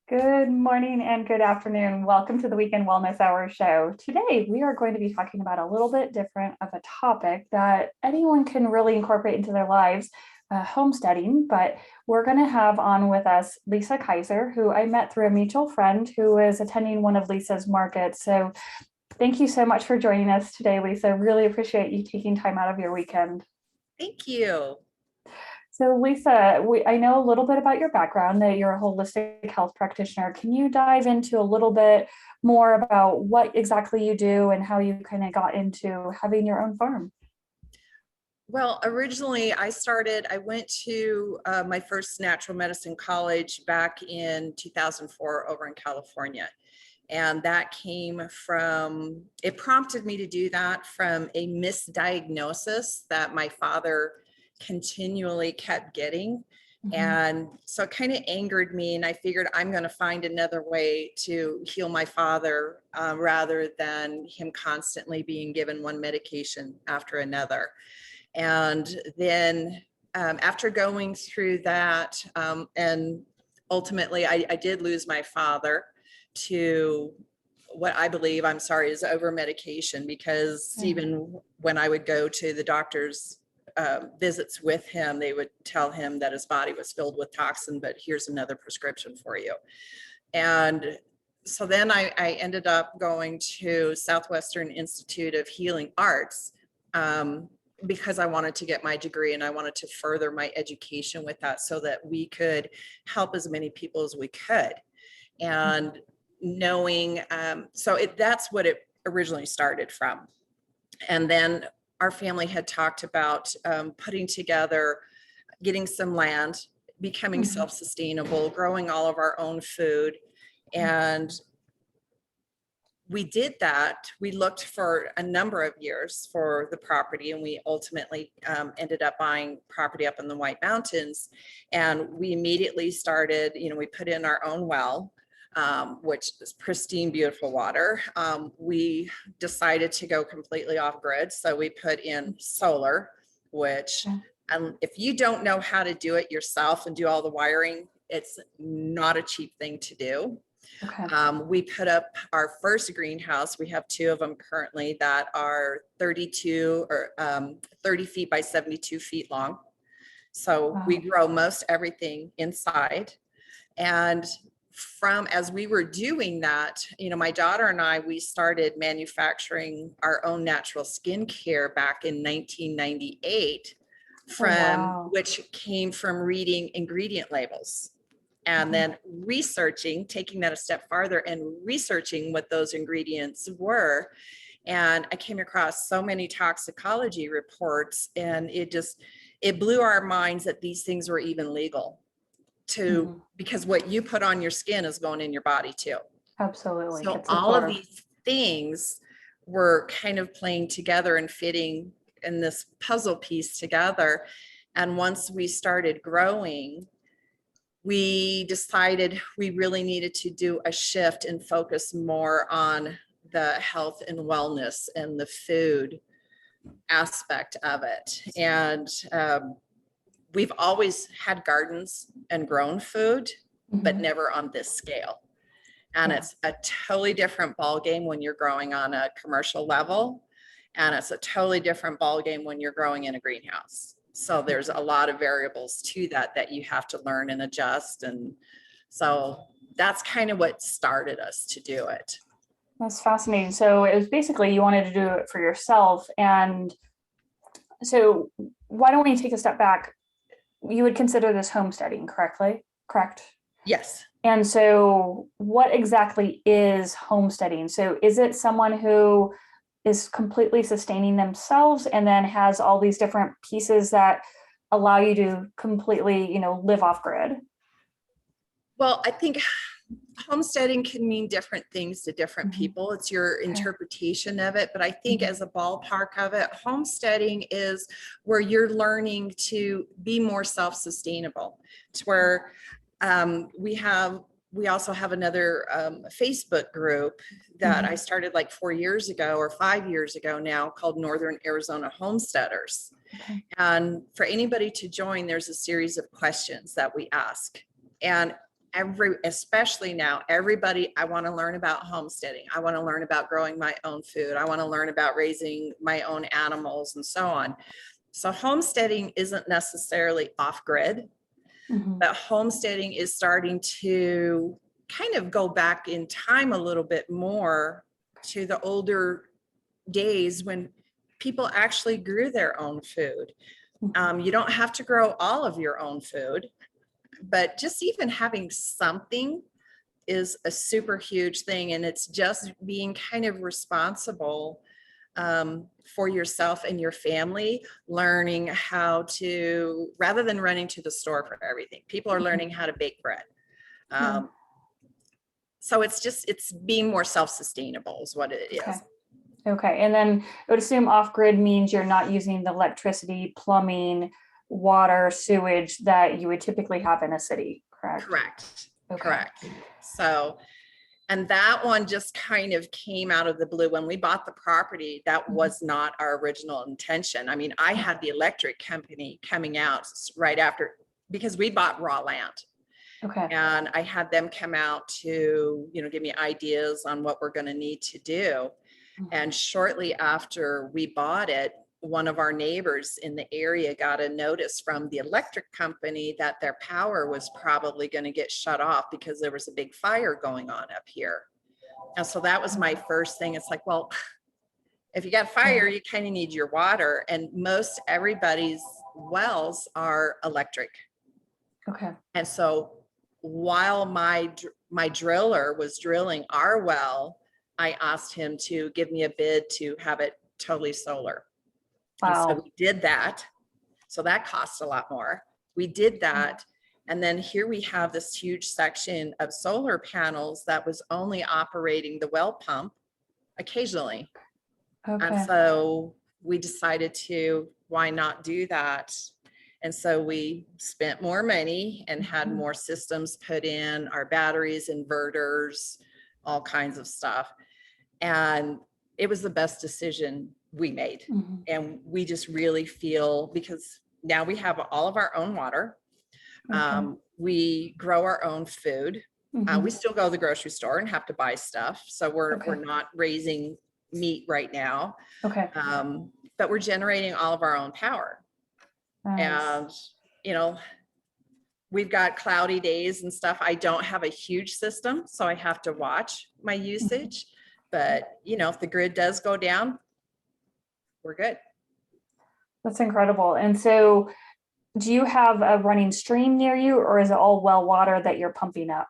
Good morning and good afternoon. Welcome to the Weekend Wellness Hour show. Today, we are going to be talking about a little bit different of a topic that anyone can really incorporate into their lives, homesteading. But we're going to have on with us Lisa Kaiser, who I met through a mutual friend who is attending one of Lisa's markets. So thank you so much for joining us today, Lisa. Really appreciate you taking time out of your weekend. Thank you. So Lisa, I know a little bit about your background, that you're a holistic health practitioner. Can you dive into a little bit more about what exactly you do and how you kind of got into having your own farm? Well, originally I went to my first natural medicine college back in 2004 over in California. And that it prompted me to do that from a misdiagnosis that my father continually kept getting. And so it kind of angered me, and I figured I'm going to find another way to heal my father rather than him constantly being given one medication after another. And then after going through that, and ultimately I did lose my father to what I believe, I'm sorry, is over medication, because even when I would go to the doctor's visits with him, they would tell him that his body was filled with toxin, but here's another prescription for you. And so then I ended up going to Southwestern Institute of Healing Arts because I wanted to get my degree and I wanted to further my education with that so that we could help as many people as we could. And knowing, that's what it originally started from. And then our family had talked about putting together, getting some land, becoming self-sustainable, growing all of our own food. And we did that. We looked for a number of years for the property, and we ultimately ended up buying property up in the White Mountains. And we immediately started, we put in our own well, which is pristine, beautiful water. We decided to go completely off grid. So we put in solar, which if you don't know how to do it yourself and do all the wiring, it's not a cheap thing to do. We put up our first greenhouse. We have two of them currently that are 30 feet by 72 feet long. So we grow most everything inside. And as we were doing that, my daughter and I, we started manufacturing our own natural skincare back in 1998 which came from reading ingredient labels. And then taking that a step farther and researching what those ingredients were. And I came across so many toxicology reports, and it blew our minds that these things were even legal because what you put on your skin is going in your body too. Absolutely. So all of these things were kind of playing together and fitting in this puzzle piece together. And once we started growing, we decided we really needed to do a shift and focus more on the health and wellness and the food aspect of it. And we've always had gardens and grown food, but never on this scale. And it's a totally different ballgame when you're growing on a commercial level. And it's a totally different ballgame when you're growing in a greenhouse. So there's a lot of variables to that you have to learn and adjust. And so that's kind of what started us to do it. That's fascinating. So it was basically you wanted to do it for yourself. And so why don't we take a step back? You would consider this homesteading, correct? Yes. And so what exactly is homesteading? So is it someone who is completely sustaining themselves and then has all these different pieces that allow you to completely, live off grid? Well, I think homesteading can mean different things to different people. It's your interpretation of it. But I think as a ballpark of it, homesteading is where you're learning to be more self-sustainable. It's where we also have another Facebook group that I started like 4 years ago or 5 years ago now, called Northern Arizona Homesteaders. And for anybody to join, there's a series of questions that we ask. And especially now, everybody, I want to learn about homesteading. I want to learn about growing my own food. I want to learn about raising my own animals and so on. So homesteading isn't necessarily off-grid, but homesteading is starting to kind of go back in time a little bit more to the older days when people actually grew their own food. You don't have to grow all of your own food, but just even having something is a super huge thing. And it's just being kind of responsible for yourself and your family, learning how to, rather than running to the store for everything, people are learning how to bake bread. So it's being more self-sustainable is what it is. Okay. And then I would assume off-grid means you're not using the electricity, plumbing, water, sewage that you would typically have in a city, correct? Correct. Okay. Correct. So, and that one just kind of came out of the blue. When we bought the property, that was not our original intention. I mean, I had the electric company coming out right after, because we bought raw land. Okay. And I had them come out to, give me ideas on what we're going to need to do. And shortly after we bought it, one of our neighbors in the area got a notice from the electric company that their power was probably going to get shut off because there was a big fire going on up here. And so that was my first thing. It's like, well, if you got fire, you kind of need your water. And most everybody's wells are electric. Okay. And so while my driller was drilling our well, I asked him to give me a bid to have it totally solar. Wow. And so we did that. So that cost a lot more. We did that. And then here we have this huge section of solar panels that was only operating the well pump occasionally. Okay. And so we decided why not do that? And so we spent more money and had more systems put in, our batteries, inverters, all kinds of stuff. And it was the best decision we made. And we just really feel, because now we have all of our own water. We grow our own food. We still go to the grocery store and have to buy stuff. So we're not raising meat right now. Okay. But we're generating all of our own power. Nice. And, we've got cloudy days and stuff. I don't have a huge system, so I have to watch my usage. But, if the grid does go down, we're good. That's incredible. And so do you have a running stream near you, or is it all well water that you're pumping up?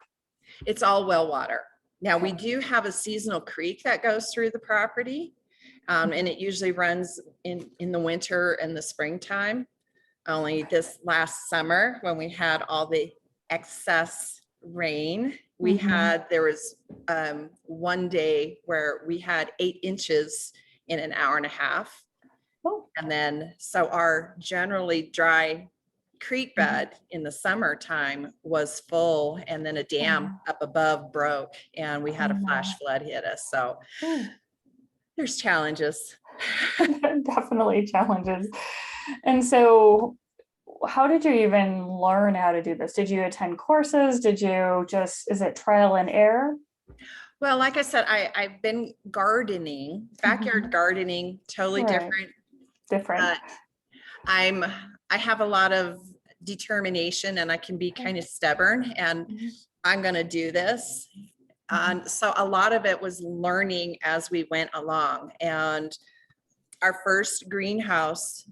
It's all well water. Now, we do have a seasonal creek that goes through the property, and it usually runs in the winter and the springtime. Only this last summer, when we had all the excess rain, there was one day where we had 8 inches in an hour and a half. And then, so our generally dry creek bed in the summertime was full, and then a dam up above broke, and we had a flash flood hit us. So there's challenges. Definitely challenges. And so how did you even learn how to do this? Did you attend courses? Is it trial and error? Well, like I said, I've been gardening, backyard gardening, totally different. But I have a lot of determination, and I can be kind of stubborn, and I'm going to do this. And so a lot of it was learning as we went along. And our first greenhouse,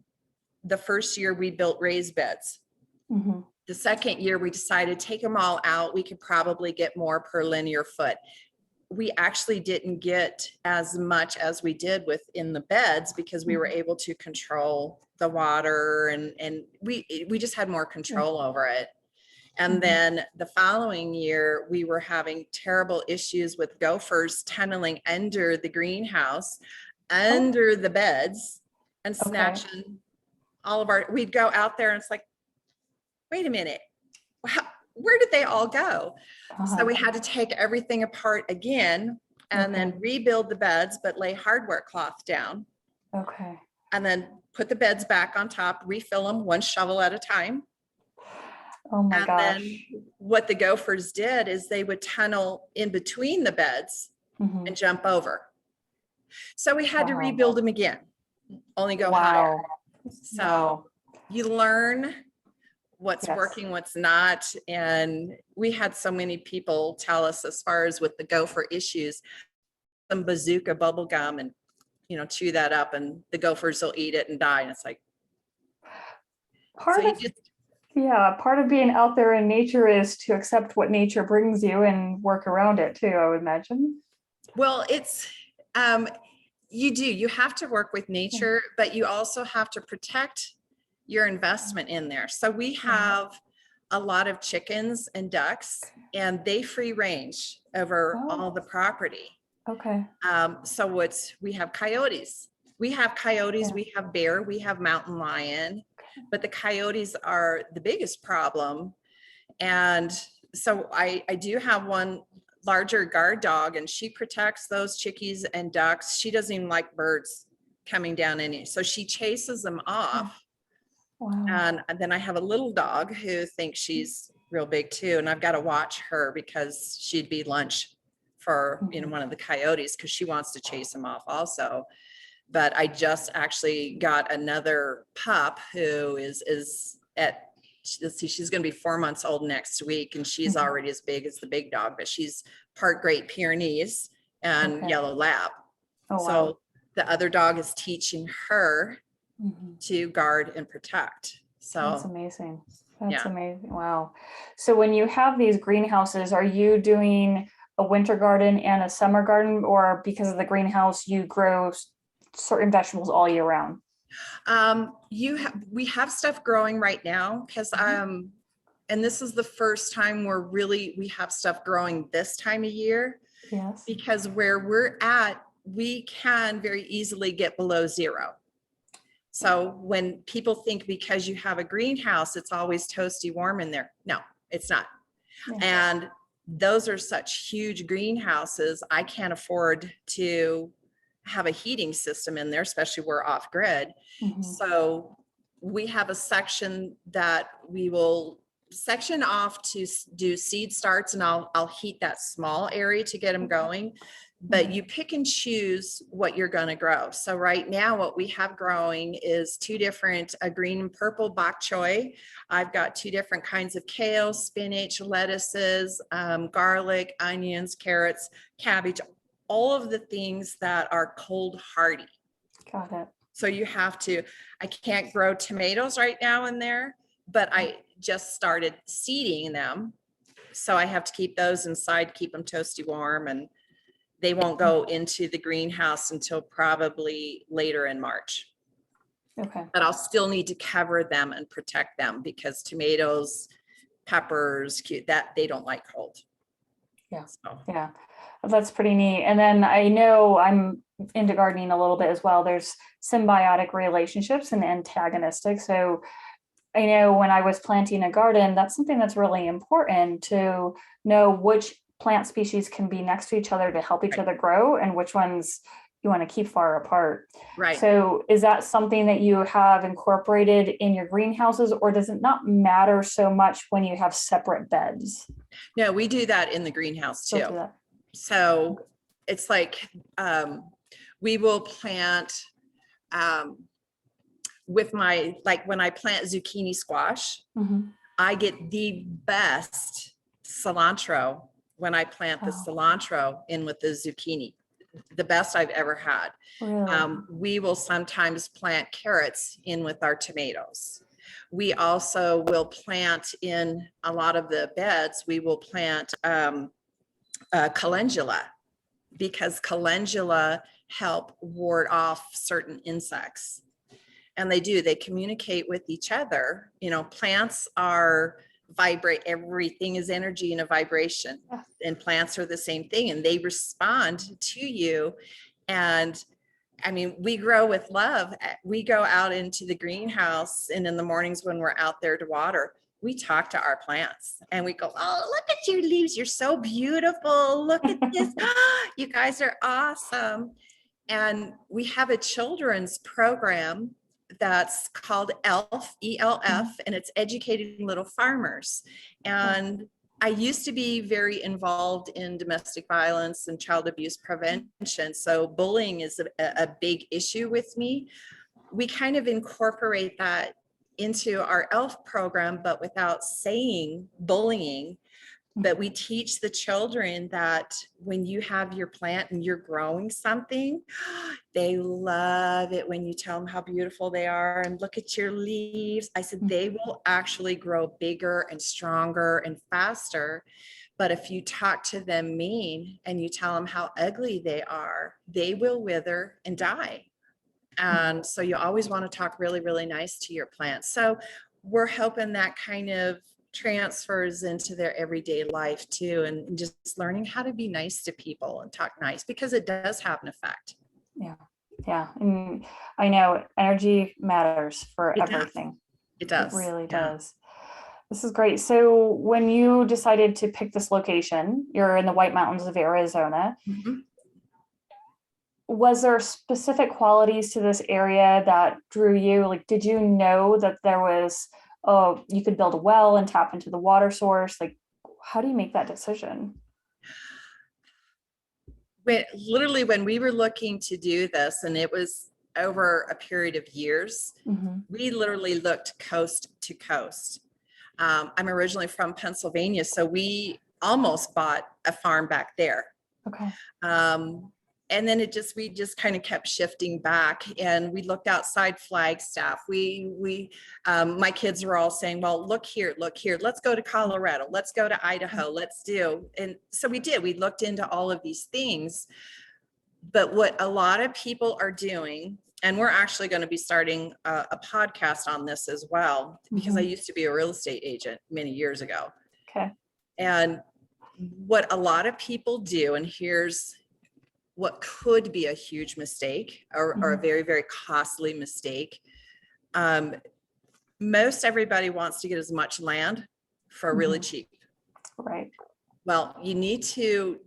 the first year we built raised beds. The second year we decided take them all out. We could probably get more per linear foot. We actually didn't get as much as we did within the beds because we were able to control the water, and we just had more control over it. And then the following year, we were having terrible issues with gophers tunneling under the greenhouse, under the beds, and snatching all of we'd go out there and it's like, wait a minute, where did they all go? So we had to take everything apart again and then rebuild the beds, but lay hardware cloth down. And then put the beds back on top, refill them one shovel at a time. Oh my And then gosh. what the gophers did is they would tunnel in between the beds Mhm. and jump over. So we had to Wow. rebuild them again, only go higher. Wow. So Wow. you learn what's Yes. working, what's not. And we had so many people tell us, as far as with the gopher issues, some bazooka bubble gum and, chew that up and the gophers will eat it and die. And it's like, so Part you of, just, yeah, part of being out there in nature is to accept what nature brings you and work around it too, I would imagine. well, you have to work with nature, but you also have to protect your investment in there. So we have a lot of chickens and ducks, and they free range over all the Oh, property. okay. So we have coyotes. We have coyotes, Yeah. we have bear, we have mountain lion, but the coyotes are the biggest problem. And so I do have one larger guard dog, and she protects those chickies and ducks. She doesn't even like birds coming down any, so she chases them off. Wow. And then I have a little dog who thinks she's real big too, and I've got to watch her because she'd be lunch for Mhm. one of the coyotes, because she wants to chase him off also. But I just actually got another pup who is at, let's see, she's going to be 4 months old next week, and she's Mhm. already as big as the big dog, but she's part Great Pyrenees and Okay. yellow lab. Oh, wow. So the other dog is teaching her Mhm. to guard and protect. That's So amazing. That's yeah. amazing. Wow. So when you have these greenhouses, are you doing a winter garden and a summer garden, or because of the greenhouse, you grow certain vegetables all year round? We have stuff growing right now because and this is the first time we have stuff growing this time of year, Yes. because where we're at, we can very easily get below zero. So when people think because you have a greenhouse, it's always toasty warm in there. No, it's not. Yeah. And those are such huge greenhouses. I can't afford to have a heating system in there, especially we're off grid. Mhm. So we have a section that we will section off to do seed starts, and I'll heat that small area to get them going. But you pick and choose what you're going to grow. So right now what we have growing is two different, a green and purple bok choy. I've got two different kinds of kale, spinach, lettuces, garlic, onions, carrots, cabbage, all of the things that are cold hardy. Got it. So I can't grow tomatoes right now in there, but I just started seeding them. So I have to keep those inside, keep them toasty warm, and they won't go into the greenhouse until probably later in March. Okay. But I'll still need to cover them and protect them, because tomatoes, peppers, that they don't like cold. Yeah. So Yeah. That's pretty neat. And then I know I'm into gardening a little bit as well. There's symbiotic relationships and antagonistic. So I know when I was planting a garden, that's something that's really important to know which plant species can be next to each other to help each right, other grow and which ones you want to keep far apart. right. So is that something that you have incorporated in your greenhouses, or does it not matter so much when you have separate beds? No, we do that in the greenhouse Still too. do that. So it's like we will plant with when I plant zucchini squash, Mhm. I get the best cilantro when I plant the Oh, cilantro in with the zucchini, the best I've ever had. really? We will sometimes plant carrots in with our tomatoes. We also will plant in a lot of the beds, we will plant calendula, because calendula help ward off certain insects. And they communicate with each other. Plants vibrate, everything is energy and a vibration, and plants are the same thing, and they respond to you. And I mean, we grow with love. We go out into the greenhouse, and in the mornings when we're out there to water, we talk to our plants and we go, "Oh, look at your leaves. You're so beautiful. Look at this. You guys are awesome." And we have a children's program that's called ELF, ELF, and it's Educating Little Farmers. And I used to be very involved in domestic violence and child abuse prevention. So bullying is a big issue with me. We kind of incorporate that into our ELF program, but without saying bullying. But we teach the children that when you have your plant and you're growing something, they love it when you tell them how beautiful they are and look at your leaves. I said, they will actually grow bigger and stronger and faster. But if you talk to them mean and you tell them how ugly they are, they will wither and die. And so you always want to talk really, really nice to your plants. So we're hoping that kind of transfers into their everyday life too, and just learning how to be nice to people and talk nice, because it does have an effect. Yeah. And I know energy matters for everything. It does. It really does. This is great. So when you decided to pick this location, you're in the White Mountains of Arizona. Was there specific qualities to this area that drew you? Like, did you know that there was, you could build a well and tap into the water source? Like, how do you make that decision? Literally, when we were looking to do this, and it was over a period of years, we literally looked coast to coast. I'm originally from Pennsylvania, so we almost bought a farm back there. Okay. And then we just kind of kept shifting back, and we looked outside Flagstaff. My kids were all saying, well, look here, let's go to Colorado, let's go to Idaho, let's do. And so we did, we looked into all of these things. But what a lot of people are doing, and we're actually going to be starting a podcast on this as well, because I used to be a real estate agent many years ago. Okay. And what a lot of people do, and here's what could be a huge mistake, or a very, very costly mistake. Most everybody wants to get as much land for really cheap. Right. Well, you need to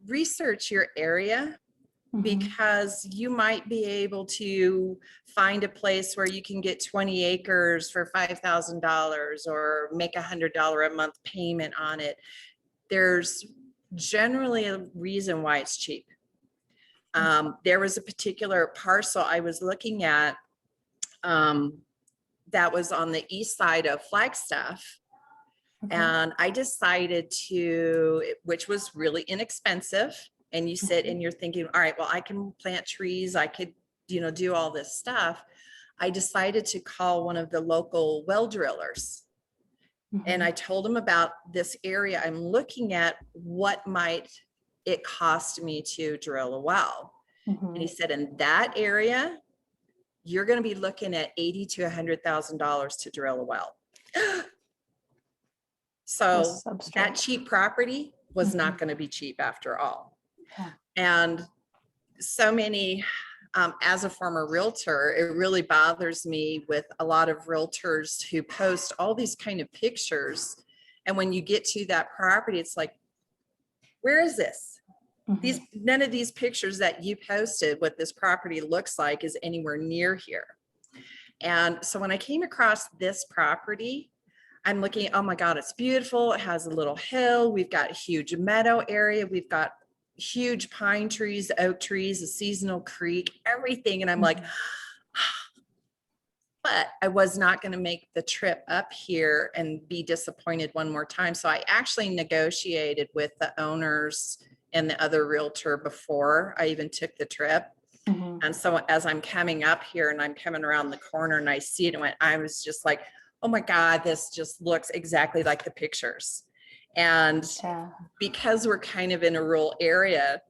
research your area, because you might be able to find a place where you can get 20 acres for $5,000 or make $100 a month payment on it. There's generally a reason why it's cheap. There was a particular parcel I was looking at that was on the east side of Flagstaff. And I decided which was really inexpensive. And you sit and you're thinking, all right, well, I can plant trees, I could, do all this stuff. I decided to call one of the local well drillers. And I told him about this area I'm looking at, what might it cost me to drill a well. And he said, in that area, you're going to be looking at $80,000 to $100,000 to drill a well. So that cheap property was not going to be cheap after all. And so many, as a former realtor, it really bothers me with a lot of realtors who post all these kind of pictures. And when you get to that property, it's like, where is this? None of these pictures that you posted, what this property looks like, is anywhere near here. And so when I came across this property, I'm looking, oh my God, it's beautiful. It has a little hill. We've got a huge meadow area. We've got huge pine trees, oak trees, a seasonal creek, everything. And I'm like, but I was not going to make the trip up here and be disappointed one more time. So I actually negotiated with the owners and the other realtor before I even took the trip. And so as I'm coming up here and I'm coming around the corner and I see it, and I was just like, oh my God, this just looks exactly like the pictures. And because we're kind of in a rural area,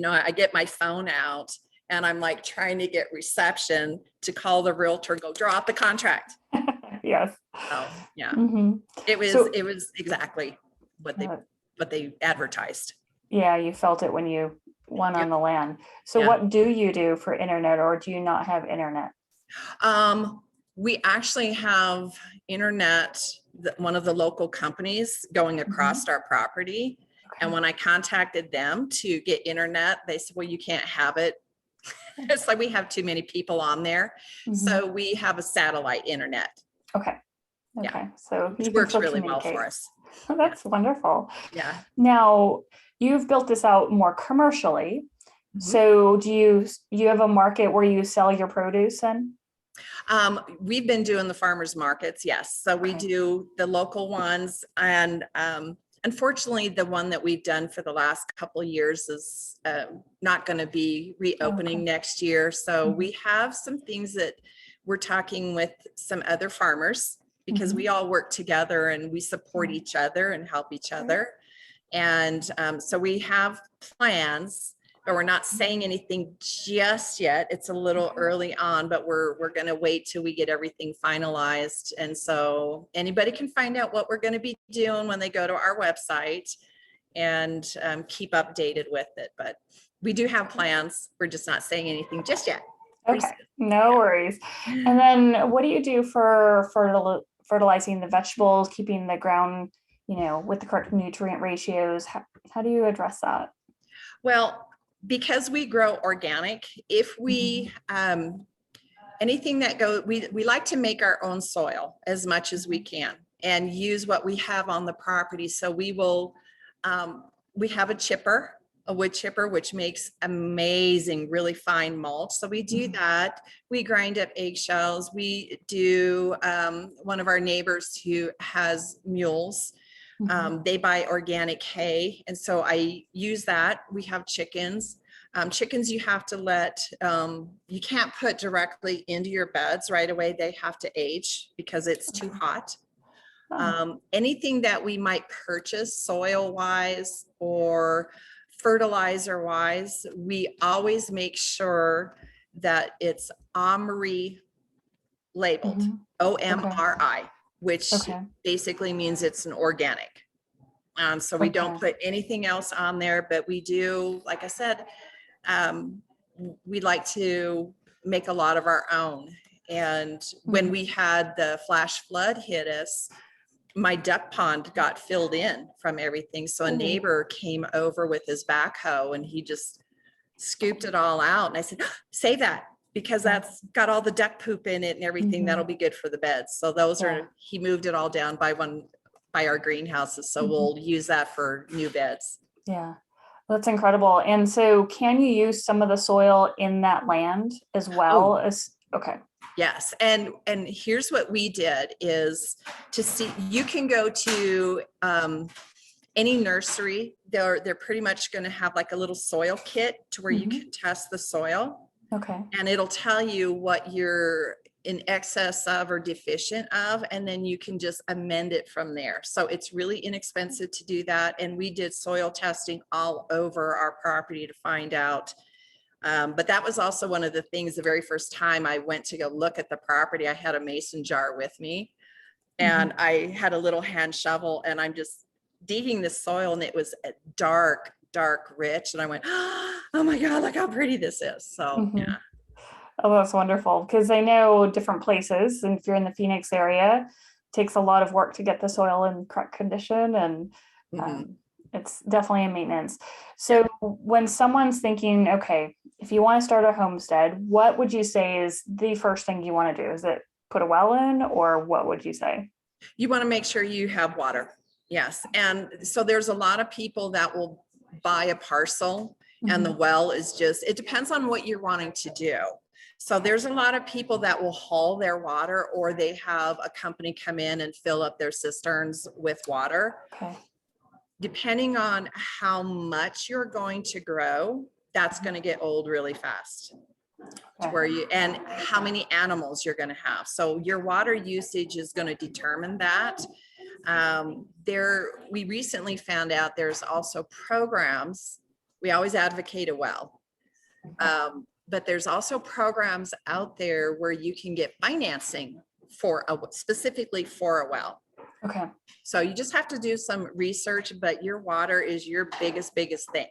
I get my phone out and I'm like trying to get reception to call the realtor and go draw up the contract. Yes. Oh yeah. It was exactly what they advertised. Yeah, you felt it when you went on the land. So what do you do for internet, or do you not have internet? We actually have internet, one of the local companies going across our property. And when I contacted them to get internet, they said, well, you can't have it It's like we have too many people on there. So we have a satellite internet. Okay. Yeah. Okay. So you Which can works still really well communicate. for us. Oh, that's wonderful. Yeah. Now, you've built this out more commercially. Mhm. So do you have a market where you sell your produce in? We've been doing the farmers markets, yes. So we Okay. do the local ones, and unfortunately, the one that we've done for the last couple of years is not going to be reopening next year. So we have some things that we're talking with some other farmers, because we all work together and we support each other and help each other. And so we have plans, but we're not saying anything just yet. It's a little early on, but we're going to wait till we get everything finalized. And so anybody can find out what we're going to be doing when they go to our website, and keep updated with it. But we do have plans. We're just not saying anything just yet. Okay, no worries. And then what do you do for fertilizing the vegetables, keeping the ground, with the correct nutrient ratios? How do you address that? Well, because we grow organic, if we anything that we like to make our own soil as much as we can and use what we have on the property. So we will we have a wood chipper, which makes amazing, really fine mulch. So we do that. We grind up eggshells. We do, one of our neighbors who has mules, they buy organic hay. And so I use that. We have chickens. Chickens you have to let, you can't put directly into your beds right away. They have to age because it's too hot. Anything that we might purchase soil wise or fertilizer wise, we always make sure that it's OMRI labeled, OMRI, which basically means it's an organic. So we don't put anything else on there, but we do, like I said, we like to make a lot of our own. And when we had the flash flood hit us, my duck pond got filled in from everything. So a neighbor came over with his backhoe and he just scooped it all out. And I said, save that, because that's got all the duck poop in it and everything. That'll be good for the beds. So those are, he moved it all down by our greenhouses. So we'll use that for new beds. Yeah, that's incredible. And so can you use some of the soil in that land as well as, Yes. And here's what we did is to see, you can go to any nursery. They're pretty much going to have like a little soil kit to where you can test the soil. And it'll tell you what you're in excess of or deficient of, and then you can just amend it from there. So it's really inexpensive to do that. And we did soil testing all over our property to find out. But that was also one of the things, the very first time I went to go look at the property, I had a mason jar with me and I had a little hand shovel and I'm just digging the soil, and it was a dark, rich. And I went, oh my God, look how pretty this is. So yeah. Oh, that's wonderful. Because I know different places, and if you're in the Phoenix area, it takes a lot of work to get the soil in correct condition, and it's definitely a maintenance. So when someone's thinking, okay, if you want to start a homestead, what would you say is the first thing you want to do? Is it put a well in, or what would you say? You want to make sure you have water. Yes. And so there's a lot of people that will buy a parcel and the well is just, it depends on what you're wanting to do. So there's a lot of people that will haul their water, or they have a company come in and fill up their cisterns with water. Depending on how much you're going to grow, that's going to get old really fast. To where you, and how many animals you're going to have. So your water usage is going to determine that. We recently found out there's also programs. We always advocate a well. But there's also programs out there where you can get financing specifically for a well. So you just have to do some research, but your water is your biggest thing.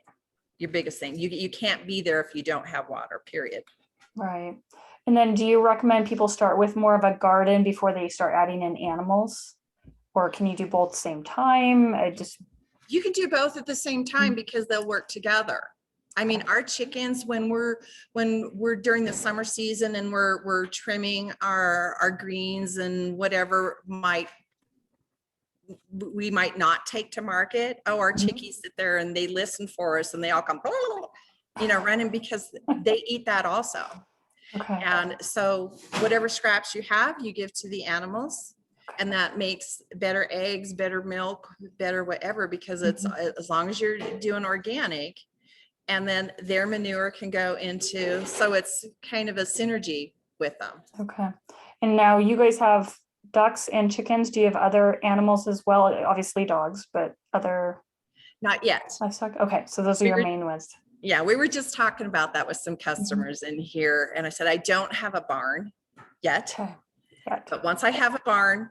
Your biggest thing. You can't be there if you don't have water, period. Right. And then do you recommend people start with more of a garden before they start adding in animals? Or can you do both at the same time? You can do both at the same time because they'll work together. I mean, our chickens, when we're during the summer season and we're trimming our greens and whatever we might not take to market. Oh, our chickies sit there and they listen for us and they all come, running because they eat that also. Okay. And so whatever scraps you have, you give to the animals. And that makes better eggs, better milk, better whatever, because it's as long as you're doing organic, and then their manure can go into, so it's kind of a synergy with them. Okay. And now you guys have ducks and chickens. Do you have other animals as well? Obviously dogs, but other Not yet. livestock? Okay. So those are your main ones. Yeah, we were just talking about that with some customers in here. And I said, I don't have a barn yet. Okay. But once I have a barn,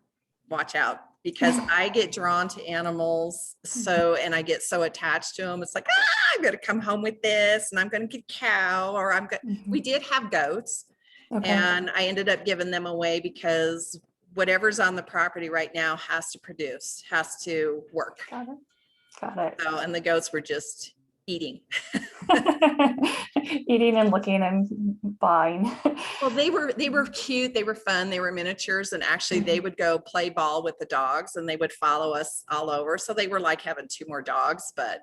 watch out, because I get drawn to animals. So, and I get so attached to them. It's like, I'm going to come home with this and I'm going to get a cow, or we did have goats. Okay. And I ended up giving them away because whatever's on the property right now has to produce, has to work. Got it. Got it. So, and the goats were just eating. Eating and looking and buying. Well, they were cute, they were fun, they were miniatures, and actually they would go play ball with the dogs and they would follow us all over. So they were like having 2 more dogs, but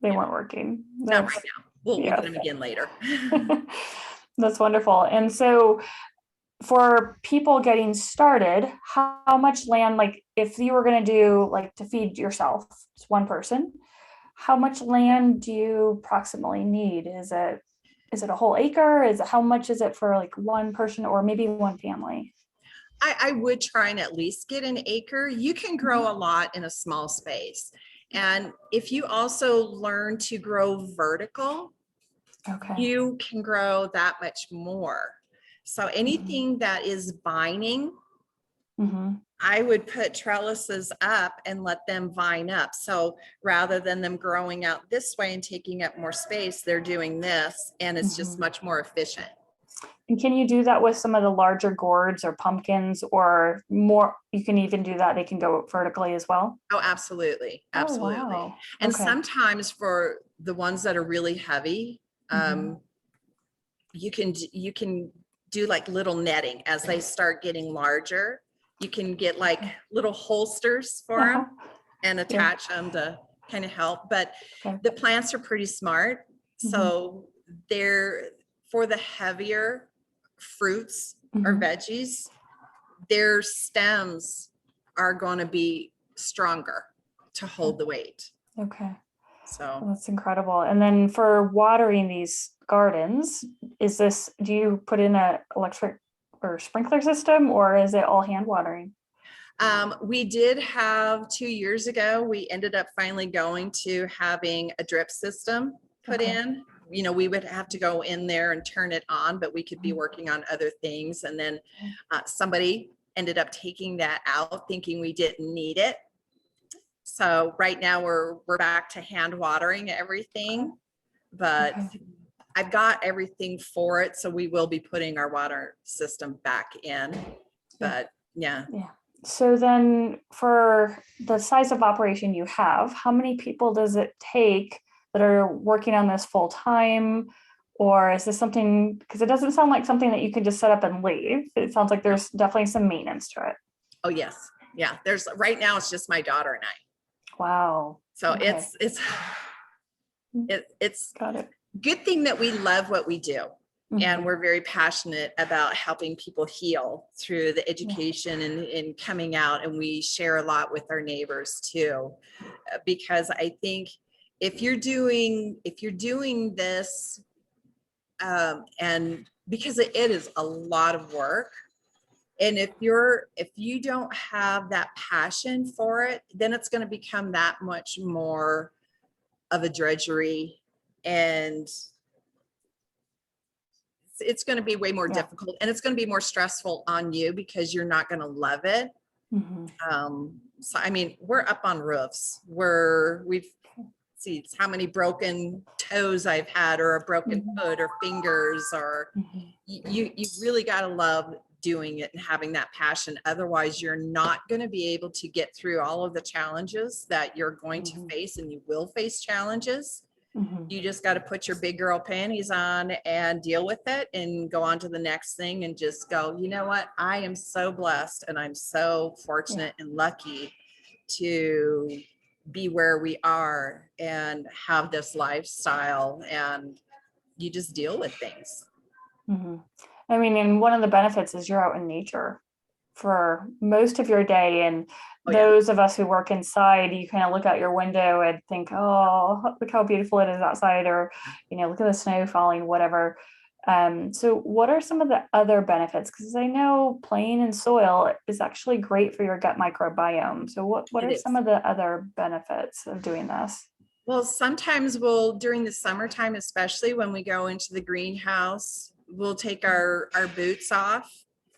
they weren't working. Not right now. We'll get them again later. That's wonderful. And so for people getting started, how much land, like if you were going to do like to feed yourself, it's one person, how much land do you approximately need? Is it a whole acre? How much is it for like one person or maybe one family? I would try and at least get an acre. You can grow a lot in a small space. And if you also learn to grow vertical, you can grow that much more. So anything that is vining, I would put trellises up and let them vine up. So rather than them growing out this way and taking up more space, they're doing this, and it's just much more efficient. And can you do that with some of the larger gourds or pumpkins, or more? You can even do that. They can go vertically as well. Oh, absolutely. Absolutely. Oh, wow. And sometimes for the ones that are really heavy, you can do like little netting as they start getting larger. You can get like little holsters for them and attach them to kind of help. But the plants are pretty smart. So they're, for the heavier fruits or veggies, their stems are going to be stronger to hold the weight. Okay. So that's incredible. And then for watering these gardens, do you put in a electric or sprinkler system, or is it all hand watering? We did have 2 years ago, we ended up finally going to having a drip system put in. We would have to go in there and turn it on, but we could be working on other things. And then somebody ended up taking that out thinking we didn't need it. So right now we're back to hand watering everything, but I've got everything for it. So we will be putting our water system back in, but yeah. So then for the size of operation you have, how many people does it take that are working on this full time? Or is this something, because it doesn't sound like something that you can just set up and leave. It sounds like there's definitely some maintenance to it. Oh, yes. Yeah. Right now it's just my daughter and I. Wow. So it's got it. Good thing that we love what we do. And we're very passionate about helping people heal through the education and coming out. And we share a lot with our neighbors too, because I think if you're doing this, and because it is a lot of work, and if you don't have that passion for it, then it's going to become that much more of a drudgery, and it's going to be way more difficult, and it's going to be more stressful on you because you're not going to love it. So I mean, we're up on roofs where we've seen how many broken toes I've had, or a broken foot or fingers, or you really got to love doing it and having that passion. Otherwise you're not going to be able to get through all of the challenges that you're going to face, and you will face challenges. You just got to put your big girl panties on and deal with it and go on to the next thing and just go, you know what? I am so blessed and I'm so fortunate and lucky to be where we are and have this lifestyle, and you just deal with things. I mean, and one of the benefits is you're out in nature for most of your day. And those of us who work inside, you kind of look out your window and think, oh, look how beautiful it is outside, or, look at the snow falling, whatever. So what are some of the other benefits? Because I know playing in soil is actually great for your gut microbiome. So what are some of the other benefits of doing this? Well, sometimes during the summertime, especially when we go into the greenhouse, we'll take our boots off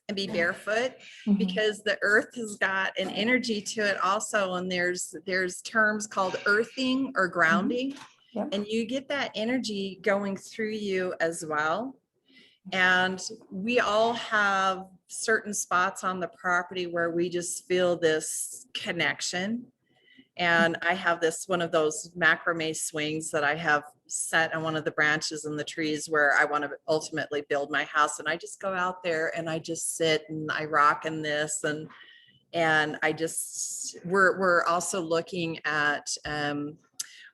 and be barefoot, because the earth has got an energy to it also. And there's terms called earthing or grounding. And you get that energy going through you as well. And we all have certain spots on the property where we just feel this connection. And I have one of those macrame swings that I have set on one of the branches in the trees where I want to ultimately build my house. And I just go out there and I just sit and I rock in this. And we're also looking at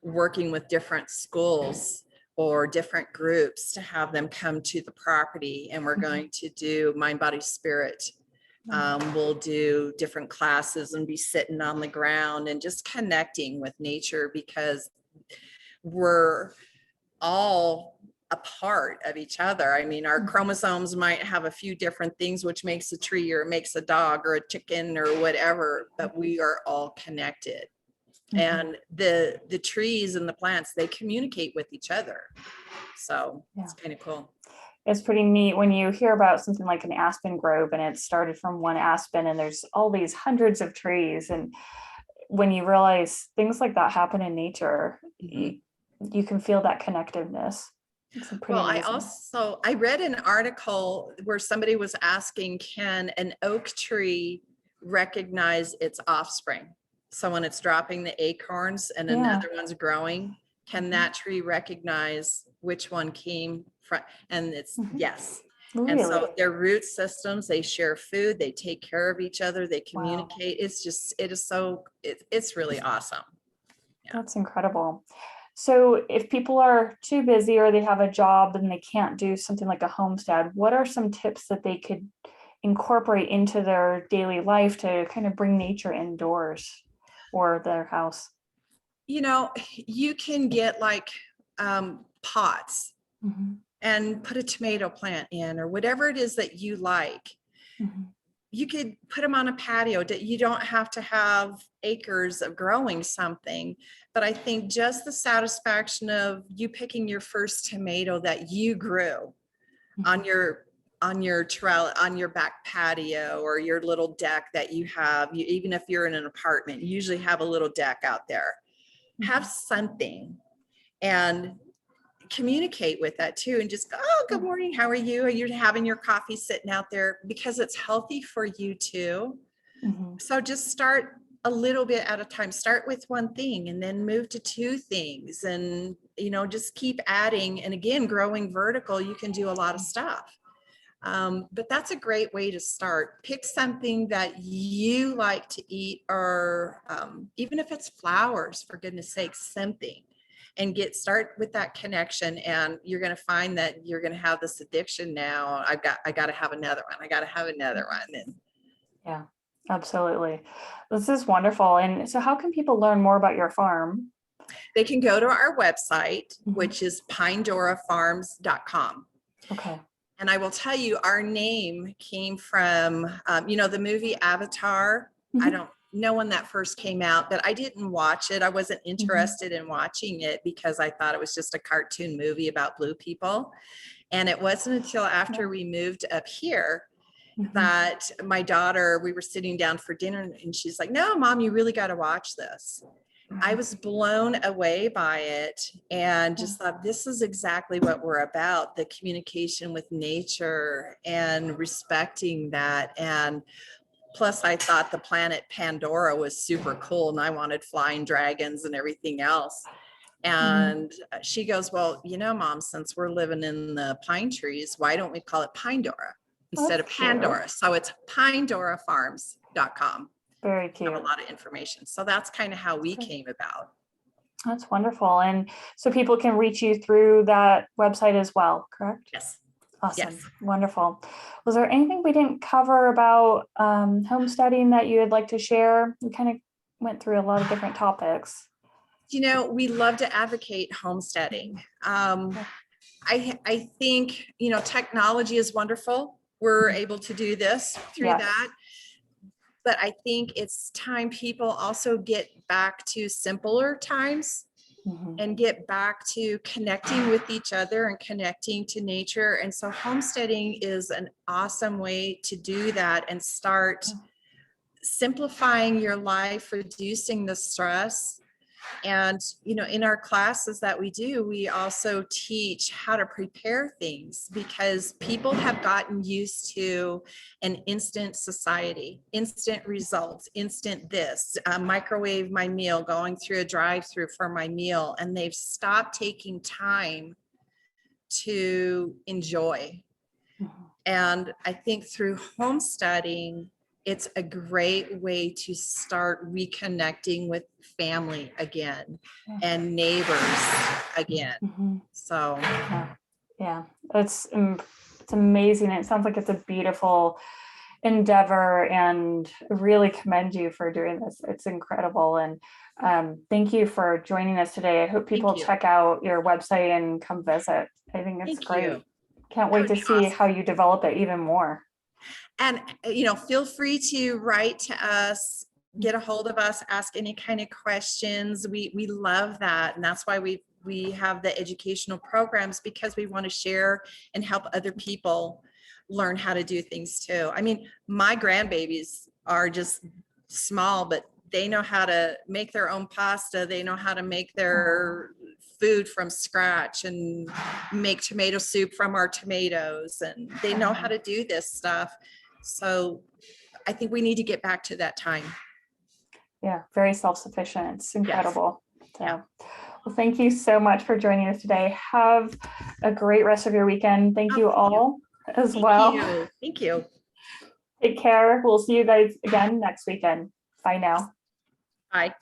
working with different schools or different groups to have them come to the property. And we're going to do mind, body, spirit. We'll do different classes and be sitting on the ground and just connecting with nature, because we're all a part of each other. I mean, our chromosomes might have a few different things, which makes a tree or makes a dog or a chicken or whatever, but we are all connected. And the trees and the plants, they communicate with each other. So it's kind of cool. It's pretty neat when you hear about something like an aspen grove and it started from one aspen and there's all these hundreds of trees. And when you realize things like that happen in nature, you can feel that connectiveness. Well, I read an article where somebody was asking, can an oak tree recognize its offspring? So when it's dropping the acorns and another one's growing, can that tree recognize which one came from? And it's yes. Really? And so their root systems, they share food, they take care of each other, they communicate. Wow. It's really awesome. Yeah. That's incredible. So if people are too busy or they have a job and they can't do something like a homestead, what are some tips that they could incorporate into their daily life to kind of bring nature indoors or their house? You can get like pots and put a tomato plant in, or whatever it is that you like. You could put them on a patio. You don't have to have acres of growing something, but I think just the satisfaction of you picking your first tomato that you grew on your trellis, on your back patio, or your little deck that you have. Even if you're in an apartment, you usually have a little deck out there. Have something and communicate with that too, and just go, oh, good morning, how are you? Are you having your coffee sitting out there? Because it's healthy for you too. So just start a little bit at a time. Start with one thing and then move to two things, and just keep adding. And again, growing vertical, you can do a lot of stuff. But that's a great way to start. Pick something that you like to eat, or even if it's flowers, for goodness sake, something, and start with that connection. And you're going to find that you're going to have this addiction now. I got to have another one. I got to have another one. And yeah, absolutely. This is wonderful. And so how can people learn more about your farm? They can go to our website, which is pinedorafarms.com. Okay. And I will tell you, our name came from, the movie Avatar. I don't know when that first came out, but I didn't watch it. I wasn't interested in watching it because I thought it was just a cartoon movie about blue people. And it wasn't until after we moved up here that my daughter, we were sitting down for dinner and she's like, no, Mom, you really got to watch this. I was blown away by it and just thought, this is exactly what we're about, the communication with nature and respecting that. And plus I thought the planet Pandora was super cool and I wanted flying dragons and everything else. And she goes, well, you know, Mom, since we're living in the pine trees, why don't we call it Pinedora instead of That's cute. Pandora? So it's PinedoraFarms.com. Very Have cute. a lot of information. So that's kind of how we Great. came about. That's wonderful. And so people can reach you through that website as well, correct? Yes. Awesome. Yes. Wonderful. Was there anything we didn't cover about homesteading that you would like to share? We kind of went through a lot of different topics. You know, we love to advocate homesteading. I think, you know, technology is wonderful. We're able to do this through Yes. that. But I think it's time people also get back to simpler times and get back to connecting with each other and connecting to nature. And so homesteading is an awesome way to do that and start simplifying your life, reducing the stress. And, you know, in our classes that we do, we also teach how to prepare things, because people have gotten used to an instant society, instant results, instant this, microwave my meal, going through a drive-through for my meal, and they've stopped taking time to enjoy. And I think through homesteading, it's a great way to start reconnecting with family again and neighbors again. So yeah, it's amazing. It sounds like it's a beautiful endeavor, and really commend you for doing this. It's incredible. And thank you for joining us today. I hope people check out your website and come visit. I think it's great. Can't wait to see how you develop it even more. And, you know, feel free to write to us, get a hold of us, ask any kind of questions. We love that. And that's why we have the educational programs, because we want to share and help other people learn how to do things too. I mean, my grandbabies are just small, but they know how to make their own pasta. They know how to make their food from scratch and make tomato soup from our tomatoes. And they know how to do this stuff. So I think we need to get back to that time. Yeah, very self-sufficient. It's incredible. Yes. So, well, thank you so much for joining us today. Have a great rest of your weekend. Thank you all as well. Thank you. Take care. We'll see you guys again next weekend. Bye now. Bye.